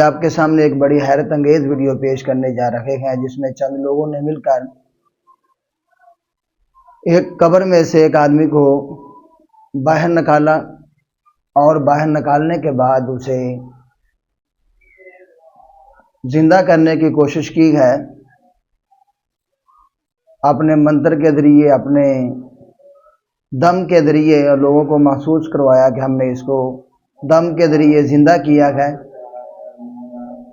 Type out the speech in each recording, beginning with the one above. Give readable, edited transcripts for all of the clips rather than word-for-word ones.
آپ کے سامنے ایک بڑی حیرت انگیز ویڈیو پیش کرنے جا رہے ہیں، جس میں چند لوگوں نے مل کر ایک قبر میں سے ایک آدمی کو باہر نکالا اور باہر نکالنے کے بعد اسے زندہ کرنے کی کوشش کی ہے، اپنے منتر کے ذریعے، اپنے دم کے ذریعے لوگوں کو محسوس کروایا کہ ہم نے اس کو دم کے ذریعے زندہ کیا ہے۔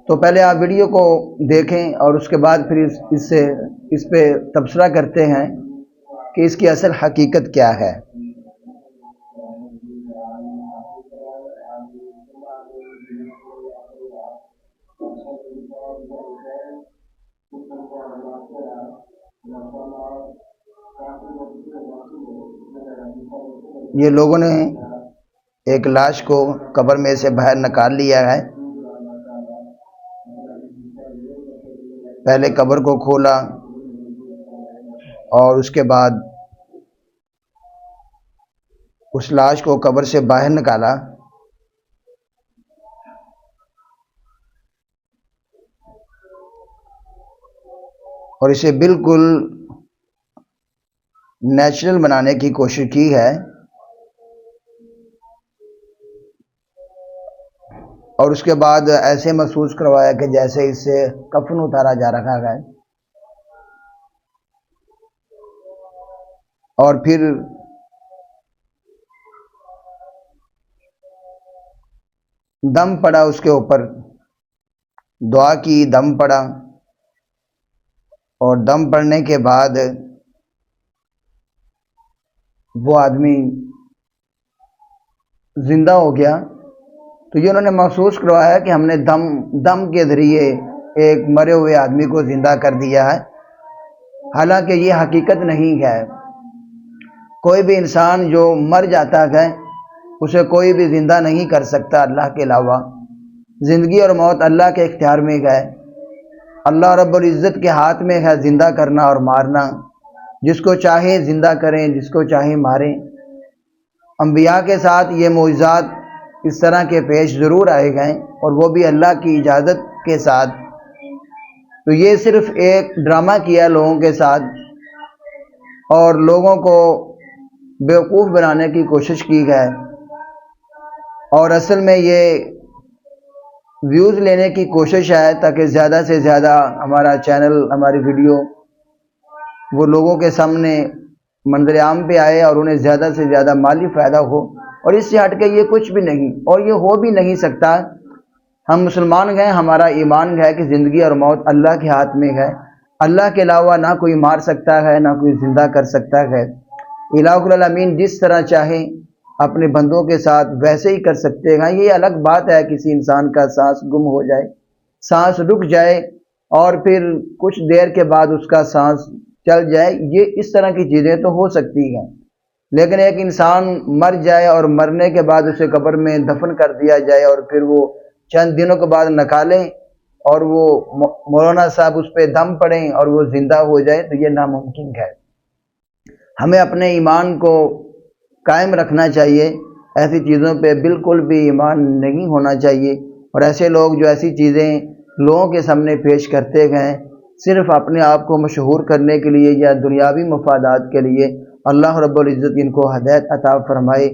تو پہلے آپ ویڈیو کو دیکھیں اور اس کے بعد پھر اس پہ تبصرہ کرتے ہیں کہ اس کی اصل حقیقت کیا ہے۔ یہ لوگوں نے ایک لاش کو قبر میں سے باہر نکال لیا ہے، پہلے قبر کو کھولا اور اس کے بعد اس لاش کو قبر سے باہر نکالا، اور اسے بالکل نیچرل بنانے کی کوشش کی ہے، اور اس کے بعد ایسے محسوس کروایا کہ جیسے اس سے کفن اتارا جا رہا ہے، اور پھر دم پڑا اس کے اوپر، دعا کی، دم پڑا، اور دم پڑنے کے بعد وہ آدمی زندہ ہو گیا۔ تو یہ انہوں نے محسوس کروایا کہ ہم نے دم کے ذریعے ایک مرے ہوئے آدمی کو زندہ کر دیا ہے، حالانکہ یہ حقیقت نہیں ہے۔ کوئی بھی انسان جو مر جاتا ہے اسے کوئی بھی زندہ نہیں کر سکتا اللہ کے علاوہ۔ زندگی اور موت اللہ کے اختیار میں ہے، اللہ رب العزت کے ہاتھ میں ہے زندہ کرنا اور مارنا، جس کو چاہے زندہ کریں، جس کو چاہے ماریں۔ انبیاء کے ساتھ یہ معجزات اس طرح کے پیش ضرور آئے گئے، اور وہ بھی اللہ کی اجازت کے ساتھ۔ تو یہ صرف ایک ڈرامہ کیا لوگوں کے ساتھ اور لوگوں کو بیوقوف بنانے کی کوشش کی ہے، اور اصل میں یہ ویوز لینے کی کوشش ہے تاکہ زیادہ سے زیادہ ہمارا چینل، ہماری ویڈیو وہ لوگوں کے سامنے منظر عام پہ آئے اور انہیں زیادہ سے زیادہ مالی فائدہ ہو، اور اس سے ہٹ کے یہ کچھ بھی نہیں، اور یہ ہو بھی نہیں سکتا۔ ہم مسلمان ہیں، ہمارا ایمان ہے کہ زندگی اور موت اللہ کے ہاتھ میں ہے، اللہ کے علاوہ نہ کوئی مار سکتا ہے، نہ کوئی زندہ کر سکتا ہے۔ الہ العالمین جس طرح چاہے اپنے بندوں کے ساتھ ویسے ہی کر سکتے ہیں۔ یہ الگ بات ہے کسی انسان کا سانس گم ہو جائے، سانس رک جائے اور پھر کچھ دیر کے بعد اس کا سانس چل جائے، یہ اس طرح کی چیزیں تو ہو سکتی ہیں، لیکن ایک انسان مر جائے اور مرنے کے بعد اسے قبر میں دفن کر دیا جائے اور پھر وہ چند دنوں کے بعد نکالیں اور وہ مولانا صاحب اس پہ دم پڑیں اور وہ زندہ ہو جائے، تو یہ ناممکن ہے۔ ہمیں اپنے ایمان کو قائم رکھنا چاہیے، ایسی چیزوں پہ بالکل بھی ایمان نہیں ہونا چاہیے، اور ایسے لوگ جو ایسی چیزیں لوگوں کے سامنے پیش کرتے ہیں صرف اپنے آپ کو مشہور کرنے کے لیے یا دنیاوی مفادات کے لیے، اللہ رب العزت ان کو ہدایت عطا فرمائے۔